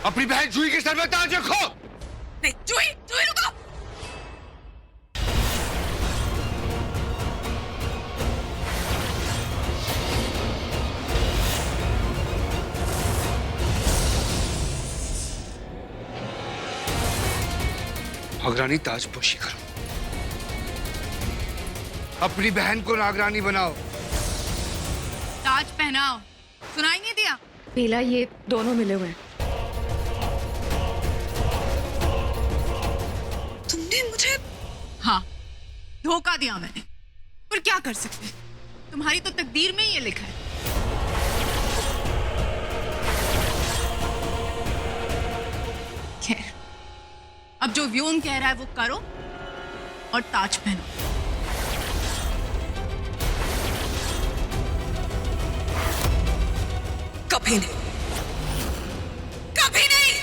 अपनी बहन जूही के सर में ताज रखो। नहीं, जूही, जूही रुको। नागरानी ताजपोशी करो, अपनी बहन को नागरानी बनाओ। ताज पहनाओ। सुनाई नहीं दिया? बेला, ये दोनों मिले हुए हैं। तुमने मुझे, हाँ, धोखा दिया मैंने, पर क्या कर सकते, तुम्हारी तो तकदीर में ही ये लिखा है। खैर, अब जो व्योम कह रहा है वो करो और ताज पहनो। कभी नहीं, कभी नहीं।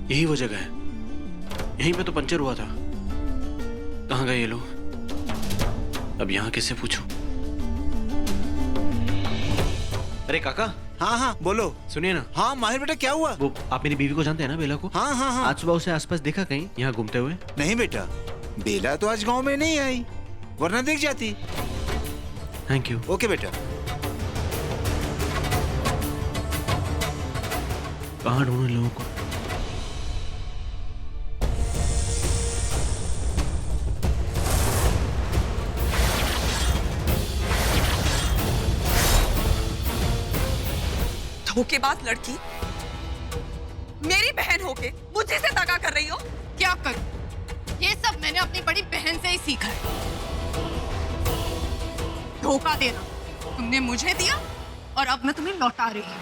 यही वो जगह है, यहीं पे तो पंचर हुआ था। कहाँ गए ये लोग? अब यहाँ किससे पूछूं? अरे काका। हाँ हाँ बोलो। सुनिए ना। हाँ माहिर बेटा, क्या हुआ? वो आप मेरी बीवी को जानते हैं ना, बेला को? हाँ हाँ हाँ। आज सुबह उसे आसपास देखा कहीं यहाँ घूमते हुए? नहीं बेटा, बेला तो आज गांव में नहीं आई, वरना देख जाती। Thank you. ओके बेटा। कहाँ ढूंढूं इन लोगों को? धोखेबाज लड़की, मेरी बहन होके मुझे से दगा कर रही हो। क्या करूं? ये सब मैंने अपनी बड़ी बहन से ही सीखा है। धोखा देना तुमने मुझे दिया और अब मैं तुम्हें लौटा रही हूं।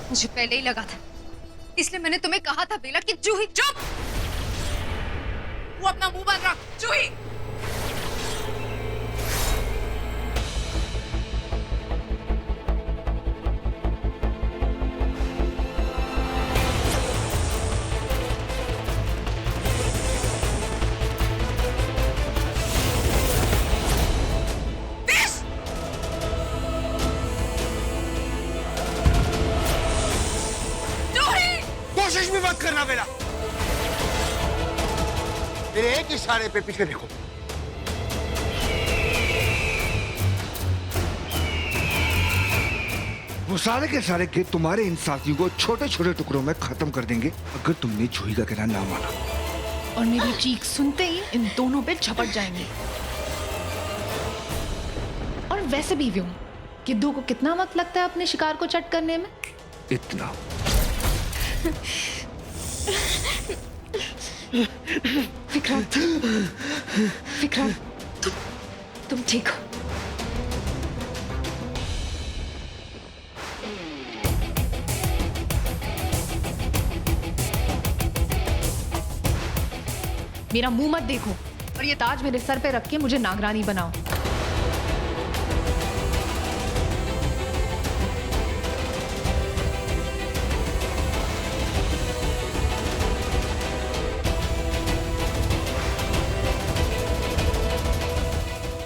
मुझे पहले ही लगा था, इसलिए मैंने तुम्हें कहा था बेला कि जूही। चुप! वो अपना मुंह बंद रख। जूही, कोशिश भी मत करना बेला, मेरे एक इशारे पे पीछे देखो। वो सारे के सारे के तुम्हारे इन साथियों को छोटे छोटे टुकड़ों में खत्म कर देंगे अगर तुमने जूही का कहना ना माना। और मेरी चीख सुनते ही इन दोनों पे झपट जाएंगे। और वैसे भी व्योम, गिद्धू को कितना वक्त लगता है अपने शिकार को चट करने में? इतना। विक्रांत, विक्रांत, तुम ठीक हो? मेरा मुंह मत देखो और ये ताज मेरे सर पे रख के मुझे नागरानी बनाओ।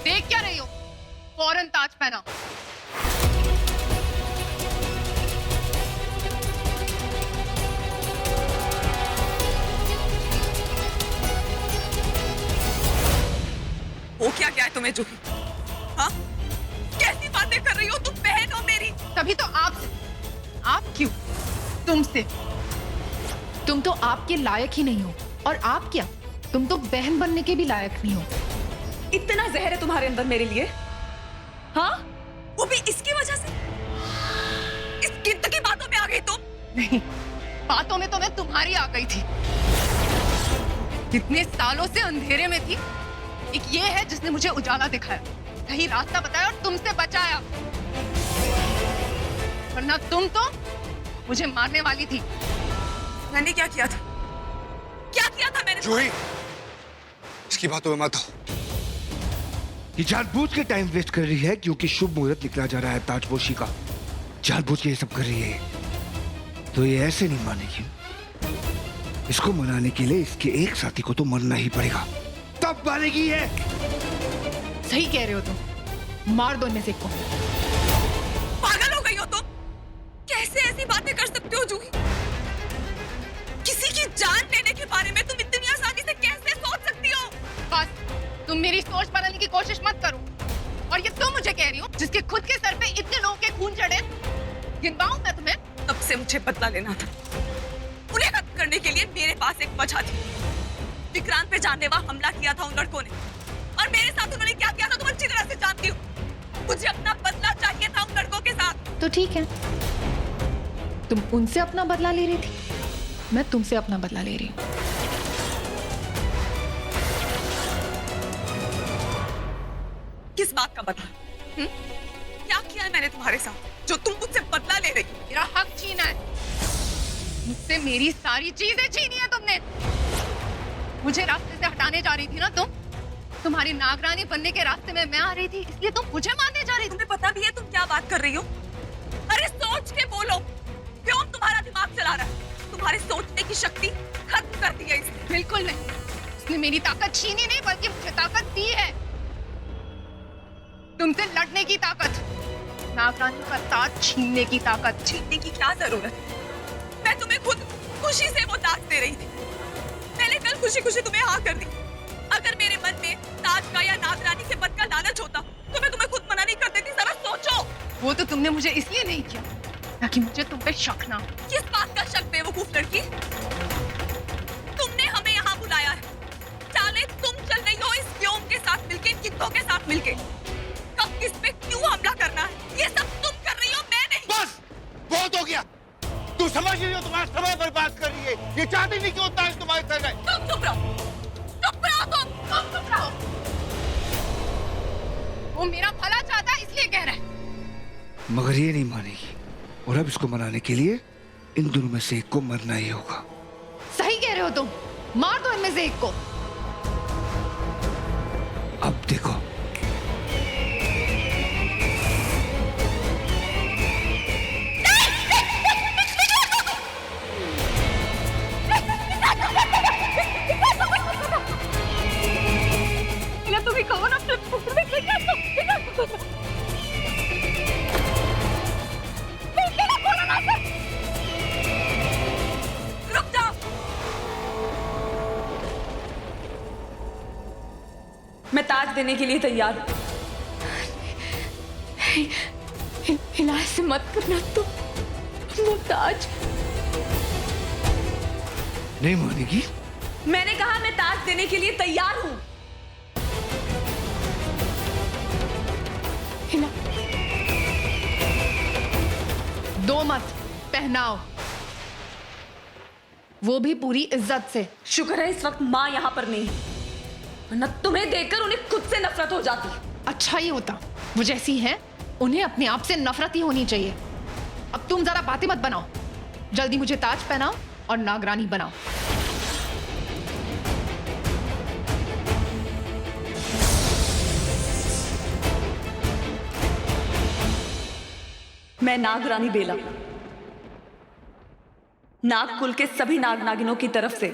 देख क्या रही हो? फौरन ताज पहनाओ। वो क्या क्या है तुम्हें जूही? हाँ? कैसी बातें कर रही हो? तुम बहन हो मेरी। तभी तो आपसे। आप क्यों? तुमसे। तुम तो आपके लायक ही नहीं हो, और आप क्या, तुम तो बहन बनने के भी लायक नहीं हो। इतना जहर है तुम्हारे अंदर मेरे लिए? हाँ? वो भी इसकी वजह से? इस गिद्ध की बातों में आ गई तुम? नहीं, बातों में तो मैं तुम्हारी आ गई थी। कितने सालों से अंधेरे में थी, एक ये है जिसने मुझे उजाला दिखाया, सही रास्ता बताया और तुमसे बचाया। वरना तुम तो मुझे मारने वाली थी। मैंने क्या किया था? जूही, इसकी बातों में मत हो। ये जानबूझ के टाइम वेस्ट कर रही है क्योंकि शुभ मुहूर्त निकला जा रहा है ताजपोशी का। जानबूझ के ये सब कर रही है तो ये ऐसे नहीं मानेगी। इसको मनाने के लिए इसके एक साथी को तो मरना ही पड़ेगा, तब मानेगी ये। सही कह रहे हो तुम, मार दो इनमें से एक को। पागल हो गई हो तुम? कैसे ऐसी बातें कर सकते हो जूही? किसी की जान लेने के बारे में तुम इतनी आसानी से कैसे सोच सकती हो? बस तुम मेरी सोच बदलने की कोशिश मत करो। और ये तुम मुझे कह रही हो जिसके खुद के सर पे इतने लोगों के खून चढ़े? गिनवाऊं मैं तुम्हें? तब से मुझे बदला लेना था। उन्हें खत्म करने के लिए मेरे पास एक वजह थी। विक्रांत पे जानलेवा हमला किया था उन लड़कों ने, और मेरे साथ उन्होंने क्या किया था तुम अच्छी तरह से जानती हो। मुझे अपना बदला चाहिए था उन लड़कों के साथ। तो ठीक है, तुम उनसे अपना बदला ले रही थी, मैं तुमसे अपना बदला ले रही हूँ। किस बात का बदला? क्या किया है मैंने तुम्हारे साथ जो तुम मुझसे बदला ले रही हो? मेरा हक छीना है, मुझसे मेरी सारी चीजें छीनी है तुमने। मुझे रास्ते से हटाने जा रही थी ना तुम? तुम्हारी नागरानी बनने के रास्ते में मैं आ रही थी, इसलिए तुम मुझे मारने जा रही थी। तुम्हें पता भी है तुम क्या बात कर रही हो? अरे सोच के बोलो, क्यों तुम्हारा दिमाग चला रहा है? तुम्हारी सोचने की शक्ति खत्म कर दी है इसने। बिल्कुल नहीं, उसने मेरी ताकत छीनी नहीं बल्कि मुझे ताकत दी है, तुमसे लड़ने की ताकत, नागरानी का ताज छीनने की ताकत। छीनने की क्या जरूरत है? मैं तुम्हें खुद खुशी से वो ताज दे रही थी। मैंने कल खुशी खुशी तुम्हें हाँ कर दी। अगर मेरे मन में ताज का या नागरानी के पद का लालच होता तो मैं तुम्हें खुद मना नहीं कर देती। जरा सोचो। वो तो तुमने मुझे इसलिए नहीं किया ताकि मुझे तुम पे शक ना हो। किस बात का शक बेवकूफ लड़की? तुमने हमें यहाँ बुलाया है, चाले तुम चल रही हो इस व्योम के साथ मिलके, इन कितों के साथ मिलके। कब किस पे क्यों हमला करना है ये सब तुम कर रही हो, मैं नहीं। बस बहुत हो गया। तू समझ रही हो तुम्हारा समय बर्बाद कर रही है। ये चाहती नहीं कि वो ताज तुम्हारे सर है। तुम चुप रहो, चुप रहो, तुम चुप रहो। वो मेरा भला चाहता है इसलिए कह रहा है। मगर ये नहीं मानेगी, और अब इसको मनाने के लिए इन दोनों में से एक को मरना ही होगा। सही कह रहे हो तुम, मार दो इनमें से एक को। अब देखो, तुम ही कहो ना, रुक जाओ। मैं ताज देने के लिए तैयार हूं। हिलाए से मत करना तुम, वो ताज। नहीं मानेगी। मैंने कहा मैं ताज देने के लिए तैयार हूं। हिला दो मत, पहनाओ, वो भी पूरी इज्जत से। शुक्र है इस वक्त माँ यहाँ पर नहीं है, वरना तुम्हें देखकर उन्हें खुद से नफरत हो जाती। अच्छा ही होता, वो जैसी हैं उन्हें अपने आप से नफरत ही होनी चाहिए। अब तुम जरा बातें मत बनाओ, जल्दी मुझे ताज पहनाओ और नागरानी बनाओ। मैं नागरानी बेला, नाग कुल के सभी नाग नागिनों की तरफ से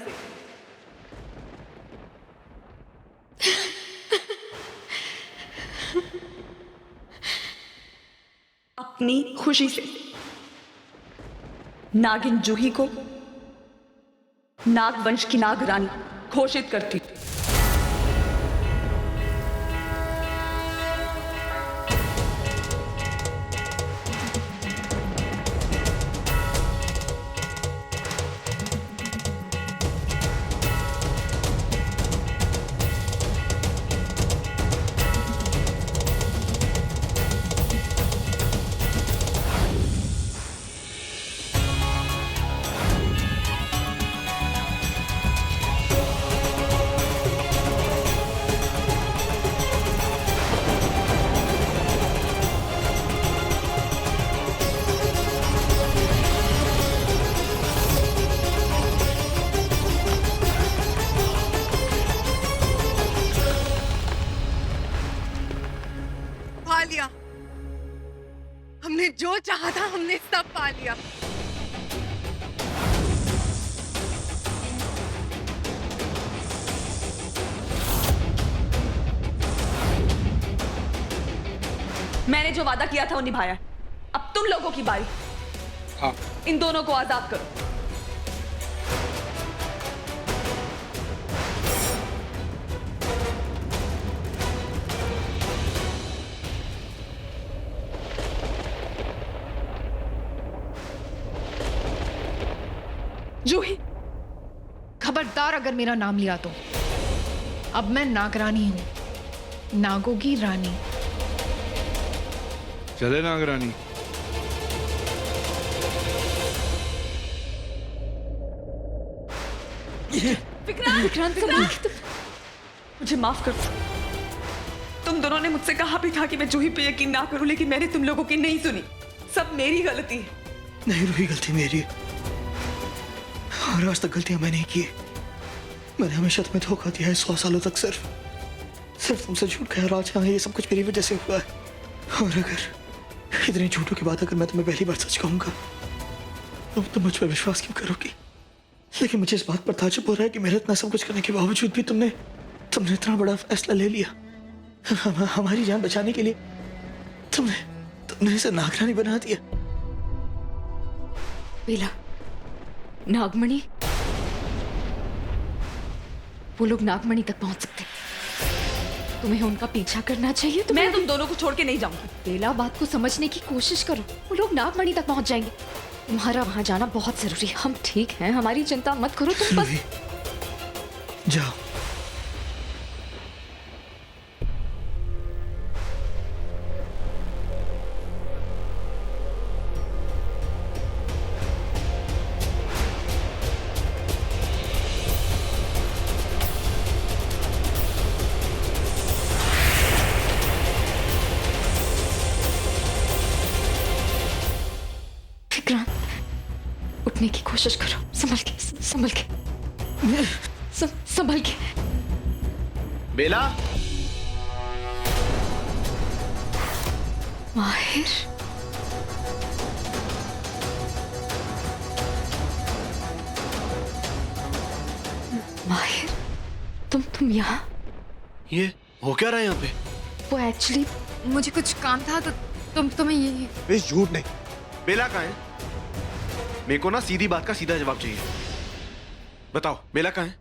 अपनी खुशी से नागिन जूही को नागवंश की नागरानी घोषित करती हूं। चाहा था हमने सब पा लिया। मैंने जो वादा किया था वो निभाया। अब तुम लोगों की बारी। हाँ। इन दोनों को आजाद करो। जूही, खबरदार अगर मेरा नाम लिया तो। अब मैं नागरानी हूं, नागों की रानी। चले नागरानी। विक्रांत, मुझे माफ कर दो। तुम दोनों ने मुझसे कहा भी था कि मैं जूही पे यकीन ना करूं, लेकिन मैंने तुम लोगों की नहीं सुनी। सब मेरी गलती है। नहीं रूही, गलती मेरी है और आज तक गलतियां मैंने ही की। मैंने हमेशा तुम्हें धोखा दिया है 100 सालों तक। सिर्फ तुमसे झूठ कहा और आज ये सब कुछ मेरी वजह से हुआ है। और अगर इतने झूठों के बाद अगर मैं तुम्हें पहली बार सच कहूंगा तो तुम मुझ पर विश्वास क्यों करोगी? लेकिन मुझे इस बात पर ताज्जुब हो रहा है कि मेरे इतना सब कुछ करने के बावजूद भी तुमने इतना बड़ा फैसला ले लिया। हमारी जान बचाने के लिए तुमने इसे नागरानी बना दिया। बेला, नागमणि, वो लोग नागमणि तक पहुंच सकते। तुम्हें उनका पीछा करना चाहिए। मैं तुम दोनों को छोड़ के नहीं जाऊंगी। बेला, बात को समझने की कोशिश करो। वो लोग नागमणि तक पहुंच जाएंगे। तुम्हारा वहां जाना बहुत जरूरी है। हम ठीक हैं, हमारी चिंता मत करो तुम बस। जाओ। उठने की कोशिश करो। संभल के, संभल के, संभल के। बेला, माहिर, माहिर, तुम यहाँ? ये हो क्या रहा है यहाँ पे? वो एक्चुअली मुझे कुछ काम था तो तुम्हें ये। इस झूठ नहीं। बेला कहाँ है? मेरे को ना सीधी बात का सीधा जवाब चाहिए। बताओ, बेला कहाँ है?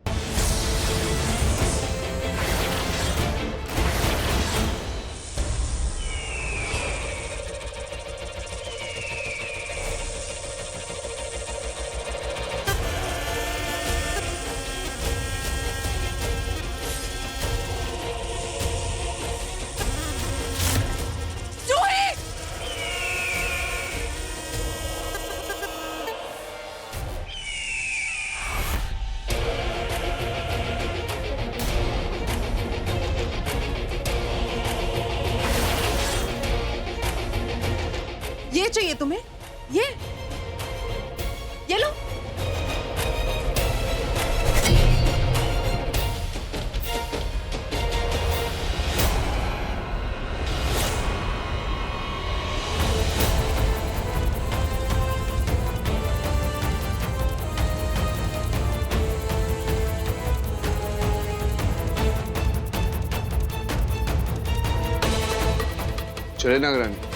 ये चाहिए तुम्हें? ये लो। चले नागरानी।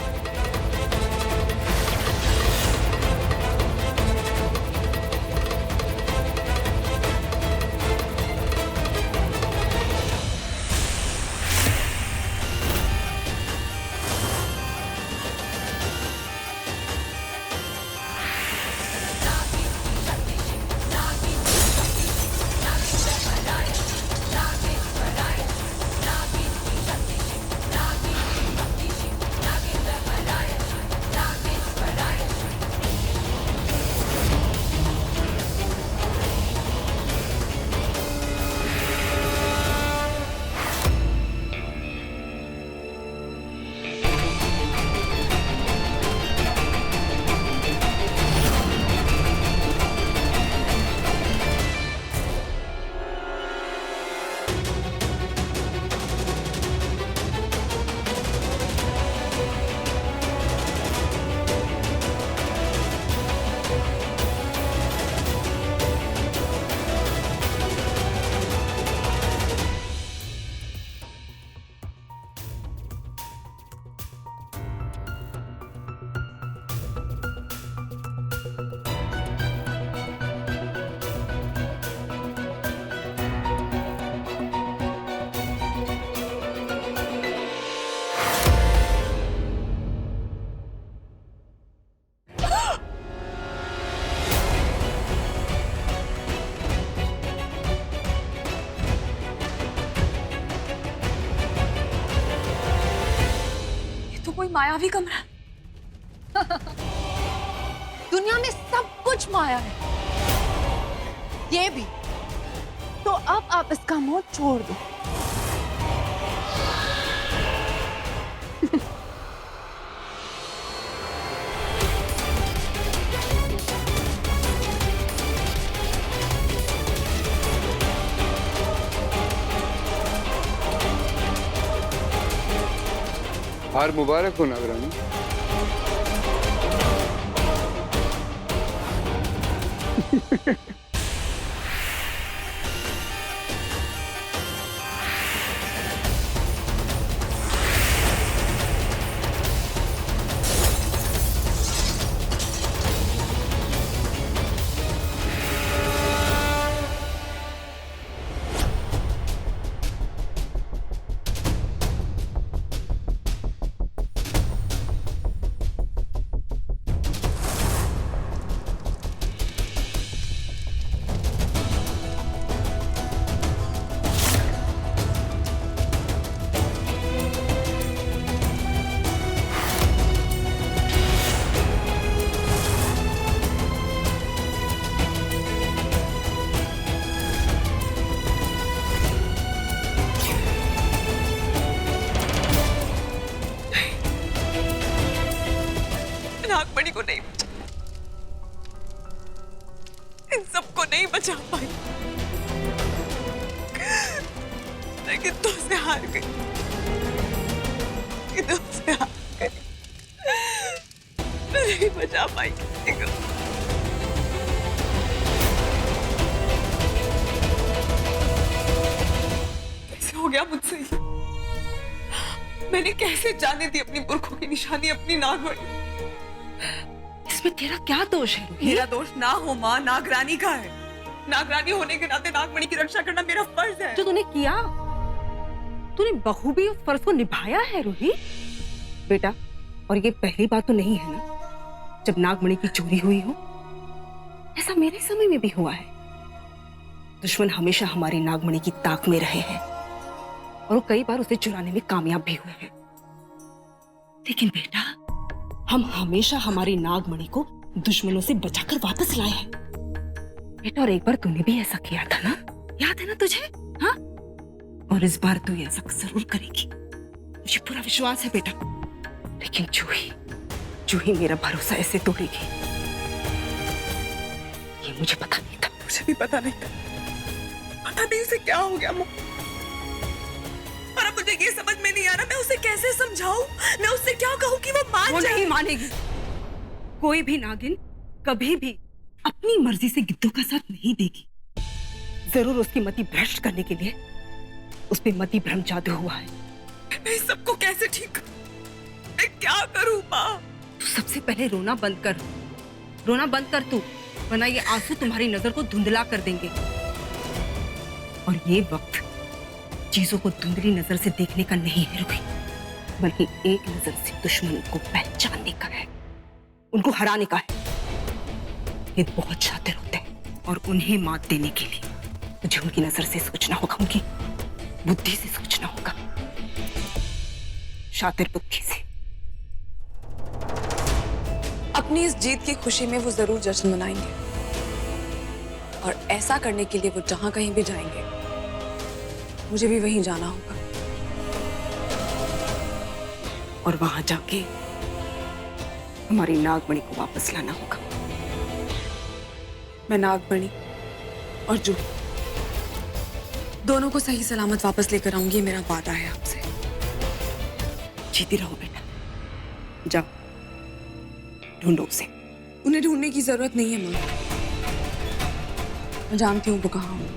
मायावी कमरा। दुनिया में सब कुछ माया है, ये भी। तो अब आप इसका मुंह छोड़ दो। हार मुबारक हो नागरानी। नागमणि को नहीं बचा, इन सबको नहीं बचा पाई, लेकिन तुमसे हार गई, तुमसे हार गई, नहीं बचा पाई किसी को। कैसे हो गया मुझसे ये? मैंने कैसे जाने दी अपनी पुरखों की निशानी, अपनी नागमणि? इसमें तेरा क्या दोष है रुही? मेरा दोष ना हो माँ, नागरानी का है। नागरानी होने के नाते नागमणि की रक्षा करना मेरा फर्ज है। जो तूने किया, तूने बखूबी उस फर्ज को निभाया है रुही बेटा। और ये पहली बात तो नहीं है ना जब नागमणि की चोरी हुई हो। ऐसा मेरे समय में भी हुआ है। दुश्मन हमेशा हमारी नागमणि की ताक में रहे हैं और वो कई बार उसे चुराने में कामयाब भी हुए हैं। लेकिन बेटा, हम हमेशा हमारी नागमणि को दुश्मनों से बचाकर वापस लाए हैं बेटा। और एक बार तूने भी ऐसा किया था ना, याद है ना तुझे? हाँ, और इस बार तू ऐसा जरूर करेगी, मुझे पूरा विश्वास है बेटा। लेकिन जूही मेरा भरोसा ऐसे तोड़ेगी, ये मुझे पता नहीं था। मुझे भी पता नहीं था, पता नहीं उसे क्या हो गया माँ। और अब मुझे ये समझ में नहीं आ रहा मैं उसे कैसे समझाऊं, मैं उससे क्या कहूं कि वो मान जाए। नहीं मानेगी। कोई भी नागिन कभी भी अपनी मर्जी से गिद्धों का साथ नहीं देगी। जरूर उसकी मति भ्रष्ट करने के लिए उस पे मति भ्रम जादू हुआ है। मैं इस सबको कैसे ठीक करूं? मैं क्या करूं माँ? तू सबसे पहले रोना बंद कर, रोना बंद कर तू, वरना ये आंसू तुम्हारी नजर को धुंधला कर देंगे। और ये वक्त चीजों को धुंधली नजर से देखने का नहीं है रुही, बल्कि एक नजर से दुश्मन को पहचानने का है, उनको हराने का है। ये बहुत शातिर होते हैं और उन्हें मात देने के लिए मुझे उनकी नजर से सोचना होगा, उनकी बुद्धि से सोचना होगा, शातिर बुद्धि से। अपनी इस जीत की खुशी में वो जरूर जश्न मनाएंगे और ऐसा करने के लिए वो जहां कहीं भी जाएंगे मुझे भी वहीं जाना होगा। और वहां जाके हमारी नागमणि को वापस लाना होगा। मैं नागमणि और जूही दोनों को सही सलामत वापस लेकर आऊंगी, मेरा वादा है आपसे। जीती रहो बेटा, जाओ ढूंढो उसे। उन्हें ढूंढने की जरूरत नहीं है माँ, मैं जानती हूँ वो कहाँ हूँ।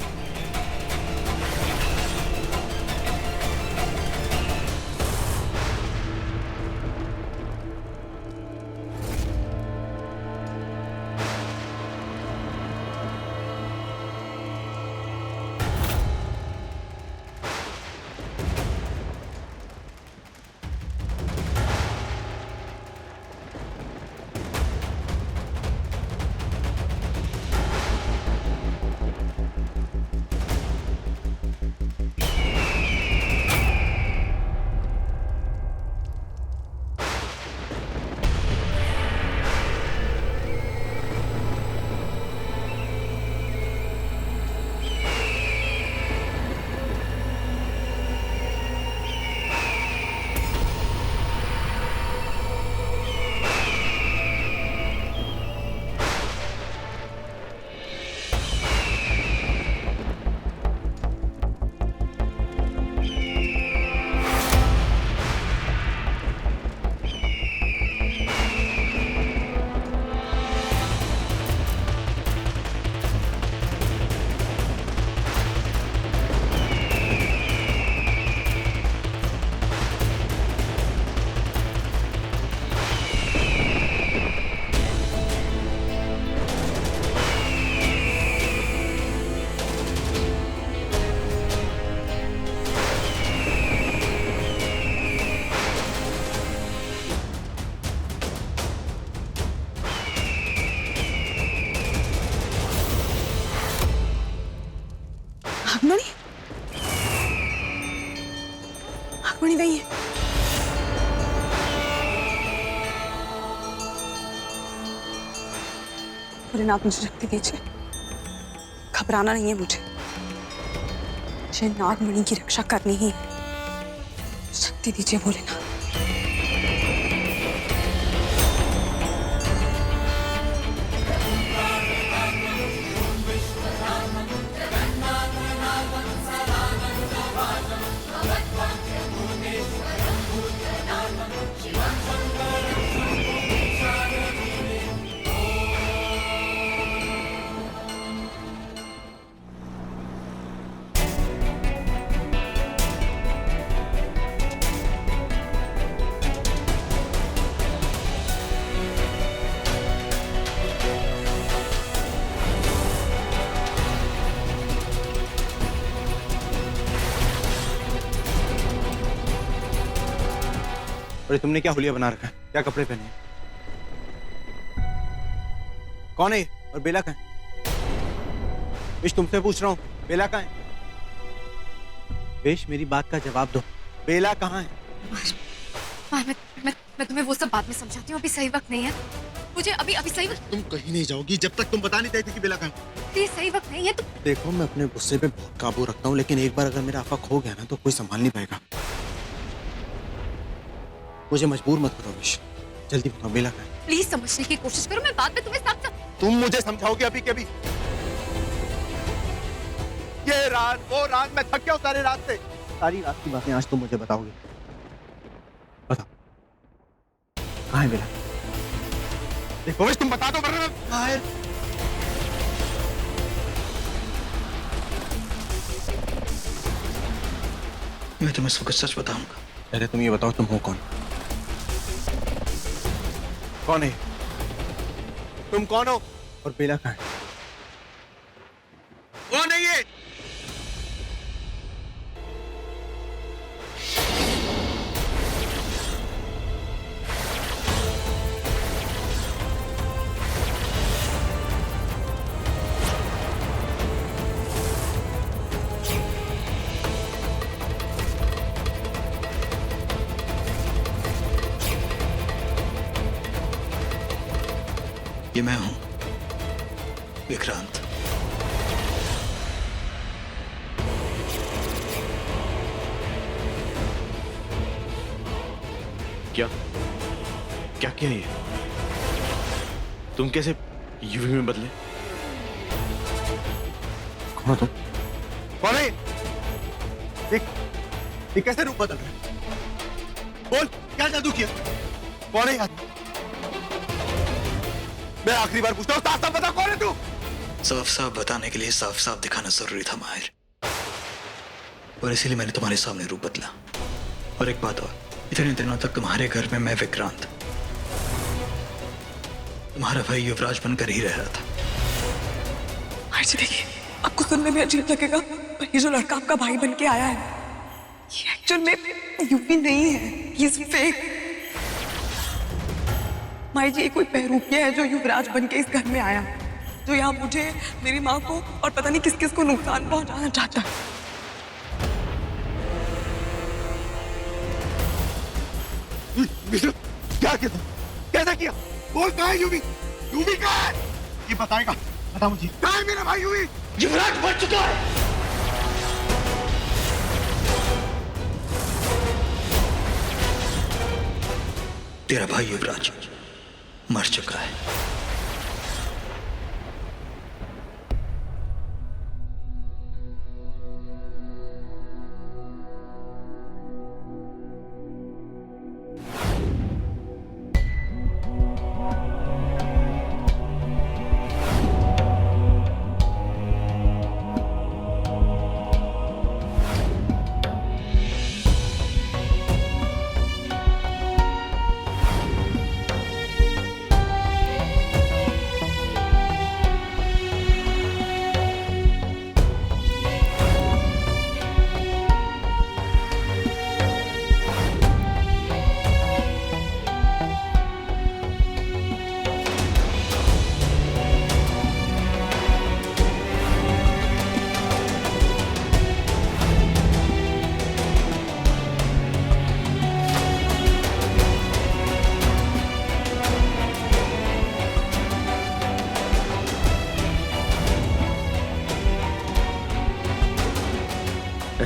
नागमणि नागमणि वही है। भोलेनाथ मुझे शक्ति दीजिए, घबराना नहीं है मुझे नागमणि की रक्षा करनी ही है। शक्ति दीजिए भोलेनाथ। अरे तुमने क्या हुलिया बना रखा है? क्या कपड़े पहने हैं? कौन है ये? और बेला कहाँ है? विश तुमसे पूछ रहा हूँ, बेला कहाँ है? विश मेरी बात का जवाब दो, बेला कहाँ है? मैं तुम्हें वो सब बाद में समझाती हूँ, अभी सही वक्त नहीं है। मुझे अभी सही वक्त। तुम कहीं नहीं जाओगी जब तक तुम बता नहीं देती कि बेला कहाँ है। प्लीज सही वक्त नहीं है तो। देखो मैं अपने गुस्से पे बहुत काबू रखता हूँ, लेकिन एक बार अगर मेरा आफा खो गया ना तो कोई संभाल नहीं पाएगा। मुझे मजबूर मत करो विश, जल्दी बताओ बेला कहाँ है? प्लीज समझने की कोशिश करो, मैं बाद में तुम्हें समझा। तुम मुझे समझाओगे अभी के अभी? ये रात वो रात, मैं थक गया हूँ सारे रात से। सारी रात की बातें आज तुम मुझे बताओगे। बताओ कहाँ है बेला? देखो विश तुम बता दो वरना माहिर, मैं तुम्हें सब कुछ सच बताऊंगा। पहले तुम ये बताओ तुम हो कौन? कौन है? तुम कौन हो? और बेला कहाँ है? कौन है ये? ये मैं हूं, विक्रांत। क्या क्या किया ये? तुम कैसे यूवी में बदले? कौन हो तुम? कौन है? ये कैसे रूप बदल रहा है? बोल, क्या जादू किया? कौन है यार? मैं आखिरी बार पूछता हूँ, साफ साफ बता कौन है तू? साफ साफ बताने के लिए साफ साफ दिखाना जरूरी था माहिर, और इसीलिए मैंने तुम्हारे सामने रूप बदला। और एक बात और, इतने दिनों तक तुम्हारे घर में मैं विक्रांत, तुम्हारा भाई युवराज बनकर ही रह रहा था। जी देखिए, आपको सुनने में अजीब लगेगा, पर ये जो लड़का आपका भाई बन के आया है, ये एक्चुअल में यूपी नहीं है, ये फेक। माई जी, ये कोई बहरूपिया है जो युवराज बन के इस घर में आया, जो यहाँ मुझे, मेरी माँ को और पता नहीं किस किस को नुकसान पहुंचाना चाहता है। क्या किया? कैसा किया? बोल, कहाँ है यूवी? यूवी कहाँ है? ये बताएगा, बता मुझे। कहाँ है मेरा भाई यूवी? युवराज मर चुका है। तेरा भाई युवराज मर चुका है।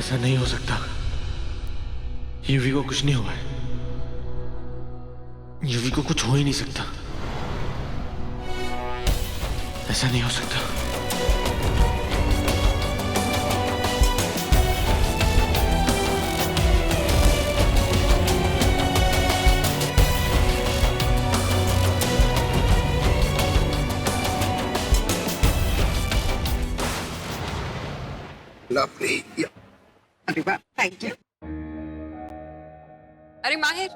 ऐसा नहीं हो सकता। यूवी को कुछ नहीं हुआ है। यूवी को कुछ हो ही नहीं सकता। ऐसा नहीं हो सकता। Lovely. Yeah. अरे वाह, थैंक यू। अरे माहिर,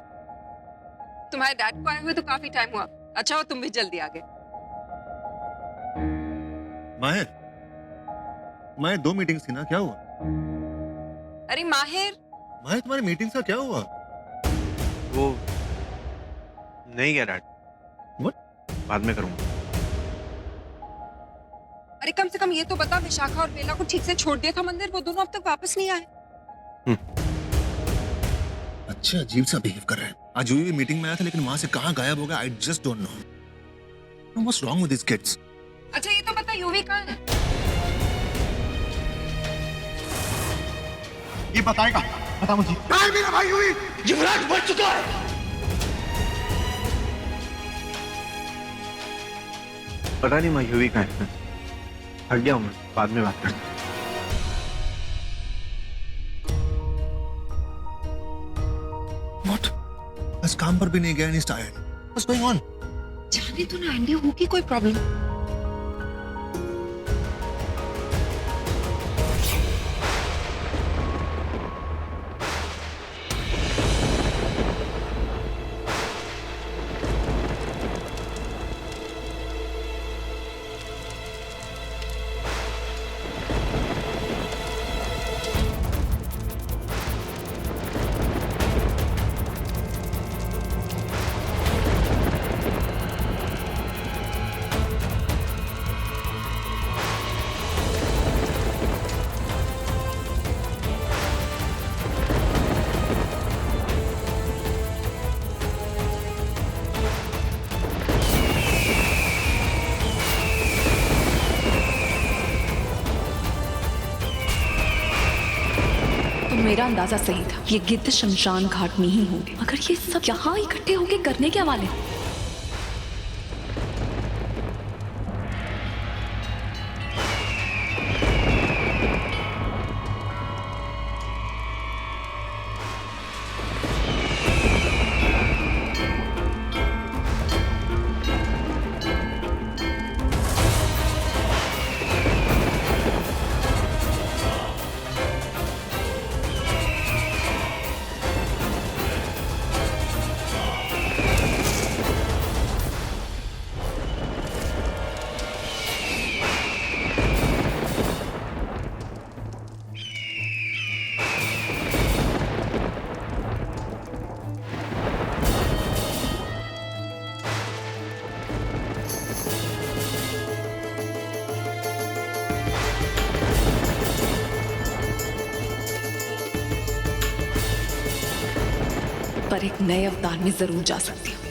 तुम्हारे डैड को आए हुए तो काफी टाइम हुआ। अच्छा हो तुम भी जल्दी आ गए। माहिर, माहिर 2 मीटिंग्स थी ना, क्या हुआ? अरे माहिर, माहिर तुम्हारी मीटिंग्स का क्या हुआ? वो नहीं गया डैड। What? बाद में करूंगा। अरे कम से कम ये तो बता, विशाखा और बेला को ठीक से छोड़ दिया था मंदिर, वो दोनों अब तक वापस नहीं आए। अच्छा अजीब सा बिहेव कर रहे हैं। आज यूवी मीटिंग में आया था लेकिन वहां से कहां गायब हो गया, I just don't know. What's wrong with this kids? अच्छा ये तो बता, यूवी कहाँ है? ये बताएगा, बता मुझे। कहाँ है मेरा भाई यूवी? युवराज मर चुका है। पता नहीं मैं यूवी कहाँ है। हट गया हूँ मैं, बाद में बात करता हूँ। व्हाट? आज काम पर भी नहीं गया, is tired. What's going on? जाने तो ना, एंडी होगी कोई प्रॉब्लम। मेरा अंदाजा सही था, ये गिद्ध शमशान घाट में ही होंगे। मगर ये सब यहाँ इकट्ठे होके करने क्या वाले? पर एक नए अवतार में जरूर जा सकती हूँ।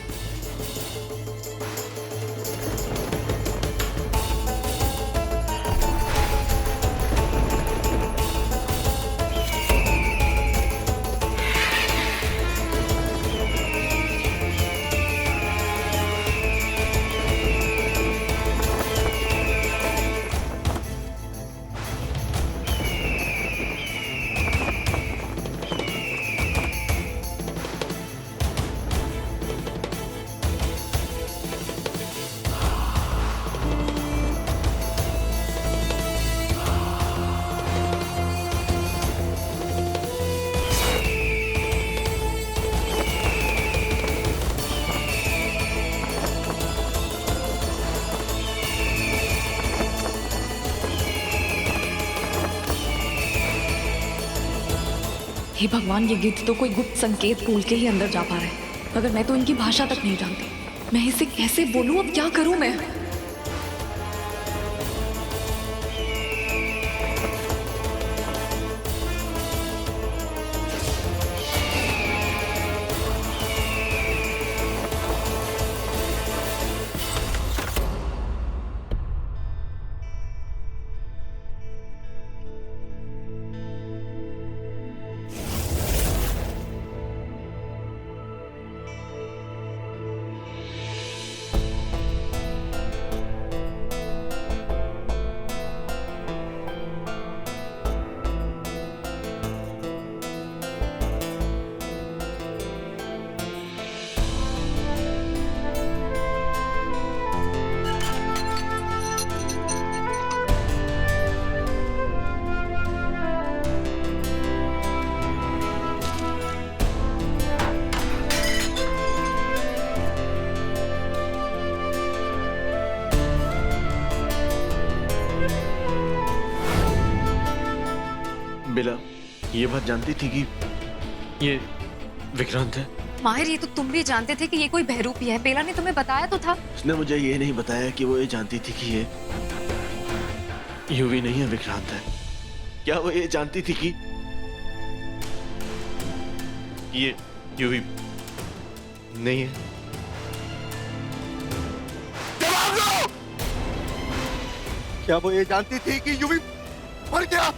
हे भगवान, ये गिद्ध तो कोई गुप्त संकेत बोल के ही अंदर जा पा रहा है, मगर मैं तो इनकी भाषा तक नहीं जानती। मैं इसे कैसे बोलूं? अब क्या करूं मैं? बेला ये बात जानती थी कि ये विक्रांत है? माहिर, ये तो तुम भी जानते थे कि ये कोई बहरूपी है। बेला ने तुम्हें बताया तो था। उसने मुझे ये नहीं बताया कि वो ये जानती थी कि ये यूवी नहीं है, विक्रांत है। क्या वो ये जानती थी कि ये यूवी नहीं है? जवाब दो! क्या वो ये जानती थी कि यूवी मर गया?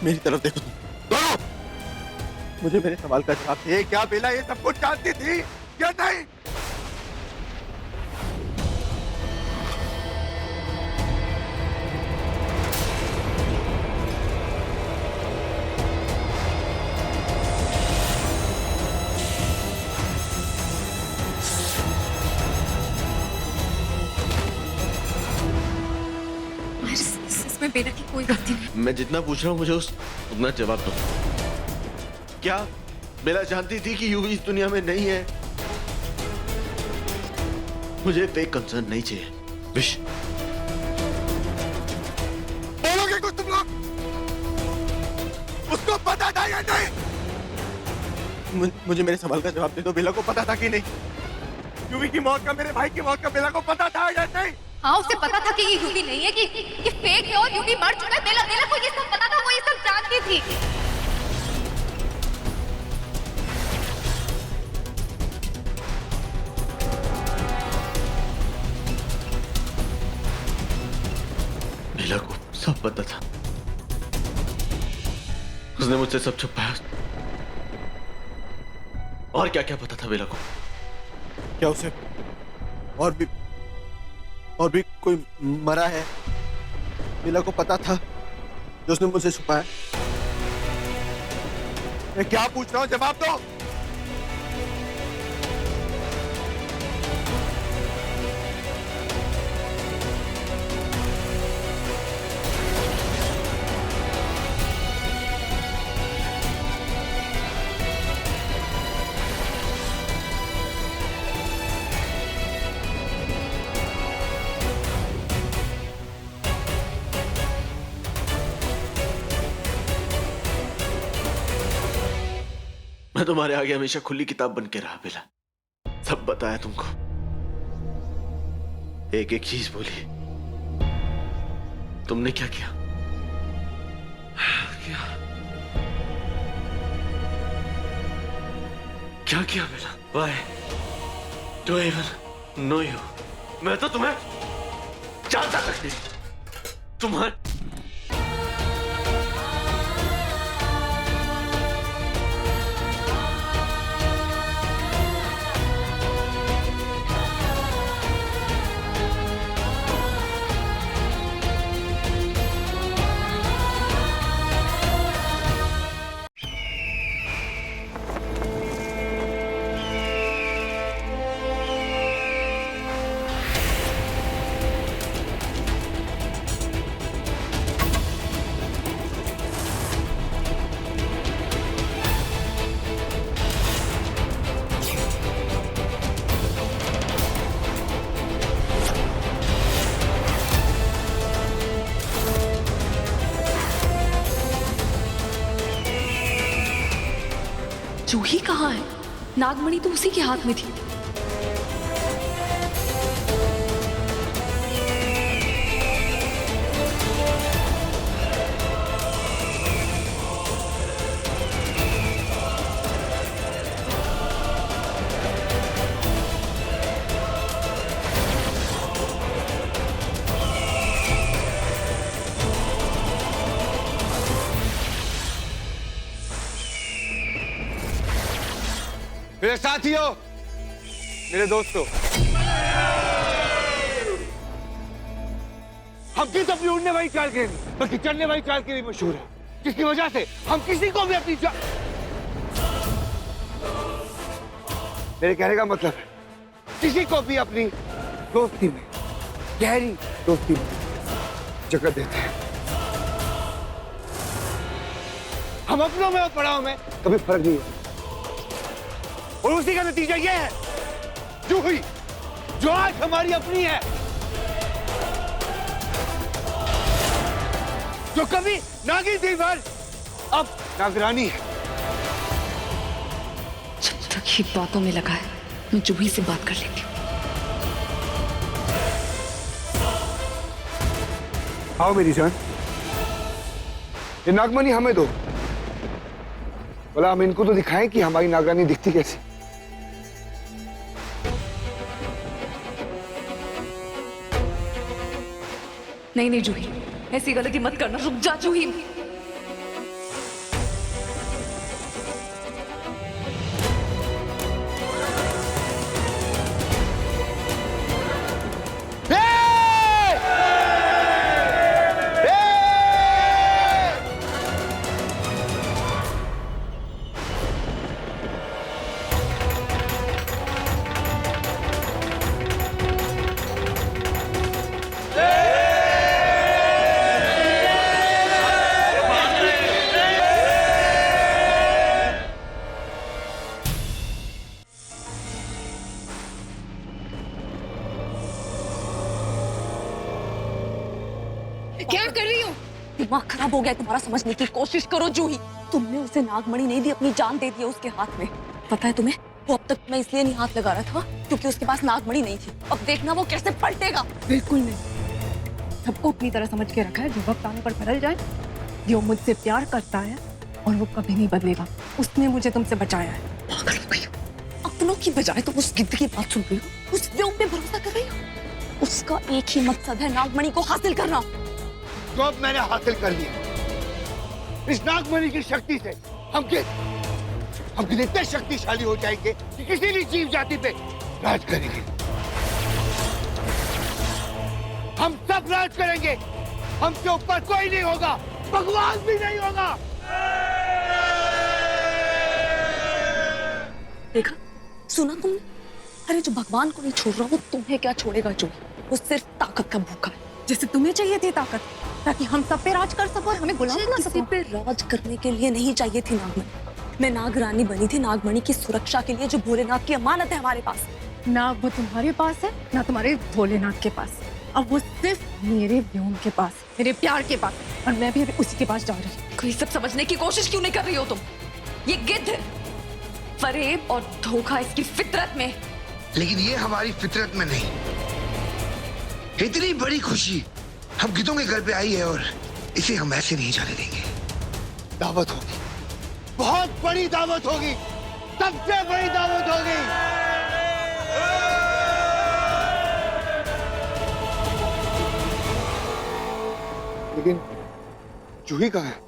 मेरी तरफ देखो तुम दोनों। मुझे मेरे सवाल का जवाब दे। क्या बेला ये सब कुछ जानती थी या नहीं? इसमें बेला की कोई गलती नहीं। मैं जितना पूछ रहा हूँ मुझे उतना जवाब दो। क्या बेला जानती थी कि यूवी इस दुनिया में नहीं है? मुझे फेक कंसर्न नहीं चाहिए विश। बोलोगे कुछ तुम लोग? उसको पता था या नहीं? मुझे मेरे सवाल का जवाब दे दो। बेला को पता था कि नहीं? यूवी की मौत का, मेरे भाई की मौत का बेला को पता था या नहीं? हाँ, उसे पता था कि ये यूवी नहीं है, कि ये फेक है और यूवी मर चुका है। बेला को ये सब पता था, वो ये सब जानती थी। बेला को सब पता था। उसने मुझसे सब छुपाया। और क्या क्या पता था बेला को? क्या उसे और भी कोई मरा है? बेला को पता था जो उसने मुझसे छुपाया? मैं क्या पूछ रहा हूं, जवाब दो। मैं तुम्हारे आगे हमेशा खुली किताब बन के रहा बेला। सब बताया तुमको, एक एक चीज बोली। तुमने क्या किया? क्या किया बेला? Why do I even know you? मैं तो तुम्हें जानता तक नहीं। तुम्हारे जूही कहाँ है? नागमणि तो उसी के हाथ में थी। मेरे साथियों, मेरे दोस्तों, हम किस अपनी उड़ने वाली चाल के नहीं बल्कि चलने वाली चाल के लिए मशहूर है, जिसकी वजह से हम किसी को भी अपनी मेरे कहने का मतलब है किसी को भी अपनी दोस्ती में, गहरी दोस्ती में जगह देते हैं। हम अपनों में और पड़ाव में कभी फर्क नहीं है, और उसी का नतीजा यह है जूही, जो आज हमारी अपनी है, जो कभी नागिन थी पर अब नागरानी है। जब तक ये बातों में लगा है मैं जूही से बात कर लेती हूँ। आओ मेरी जान, ये नागमणि हमें दो। बोला हम इनको तो दिखाएं कि हमारी नागरानी दिखती कैसी। नहीं नहीं जूही, ऐसी गलती मत करना, रुक जा जूही। क्या कर रही हो? दिमाग खराब हो गया तुम्हारा, समझने की कोशिश करो जूही। तुमने उसे नागमणि नहीं दी, अपनी जान दे दी उसके हाथ में। पता है तुम्हें, वो अब तक मैं इसलिए नहीं हाथ लगा रहा था क्योंकि उसके पास नागमणि नहीं थी। अब देखना वो कैसे पलटेगा। बिल्कुल नहीं, सबको अपनी तरह समझ के रखा है। जो वक्त आने पर बदल जाए, जो मुझसे प्यार करता है और वो कभी नहीं बदलेगा। उसने मुझे तुमसे बचाया है। पागल हो गई हो। अपनों की बजाय तुम उस गिद्ध की बात सुन रही हो, उस व्योम पे भरोसा कर रही हो। उसका एक ही मकसद है, नागमणि को हासिल करना। जो अब मैंने हासिल कर लिया। इस नागमणि की शक्ति से हम इतने शक्तिशाली हो जाएंगे कि किसी भी जीव जाति पे राज करेंगे। हम सब राज करेंगे। हमसे ऊपर कोई नहीं होगा, भगवान भी नहीं होगा। देखा, सुना तुमने? अरे जो भगवान को नहीं छोड़ रहा वो तुम्हें क्या छोड़ेगा जो? वो सिर्फ ताकत का भूखा है। जैसे तुम्हें चाहिए थी ताकत, ताकि हम सब पे राज कर सको और हमें गुलाम बना किसी सको। पे राज करने के लिए नहीं चाहिए थी नागमणि। मैं नागरानी बनी थी नागमणि की सुरक्षा के लिए, जो भोलेनाथ की अमानत है हमारे पास। ना वो तुम्हारे पास है, ना तुम्हारे भोलेनाथ के पास। अब वो सिर्फ मेरे व्योम के पास, मेरे प्यार के पास, और मैं भी अभी उसी के पास जा रही हूँ। कोई सब समझने की कोशिश क्यों नहीं कर रही हो तुम? ये गिद्ध है, फरेब और धोखा इसकी फितरत में। लेकिन ये हमारी फितरत में नहीं। इतनी बड़ी खुशी हम गिद्धों के घर पे आई है और इसे हम ऐसे नहीं जाने देंगे। दावत होगी, बहुत बड़ी दावत होगी, सबसे बड़ी दावत होगी। लेकिन जूही कहाँ है?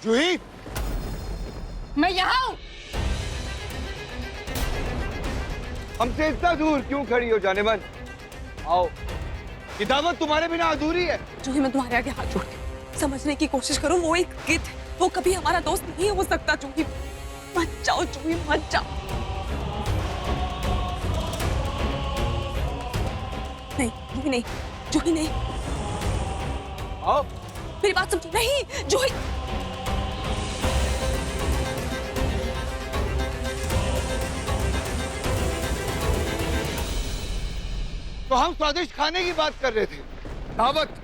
जूही, मैं यहाँ हूँ। हमसे इतना दूर क्यों खड़ी हो जाने मन? आओ, ये दावत तुम्हारे बिना अधूरी है। जूही, मैं तुम्हारे आगे हाथ जोड़ती हूँ, समझने की कोशिश करो। वो एक गिद्ध है, वो कभी हमारा दोस्त नहीं हो सकता। जूही मत जाओ, जूही मत जाओ। नहीं जूही नहीं, जूही नहीं, आओ, मेरी बात समझो। नहीं जूही, तो हम स्वादिष्ट खाने की बात कर रहे थे, दावत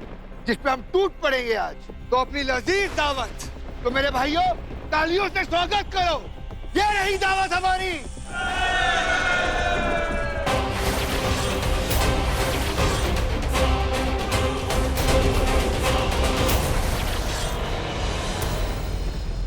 जिस पे हम टूट पड़ेंगे आज। तो अपनी लजीज दावत, तो मेरे भाइयों तालियों से स्वागत करो। ये रही दावत हमारी।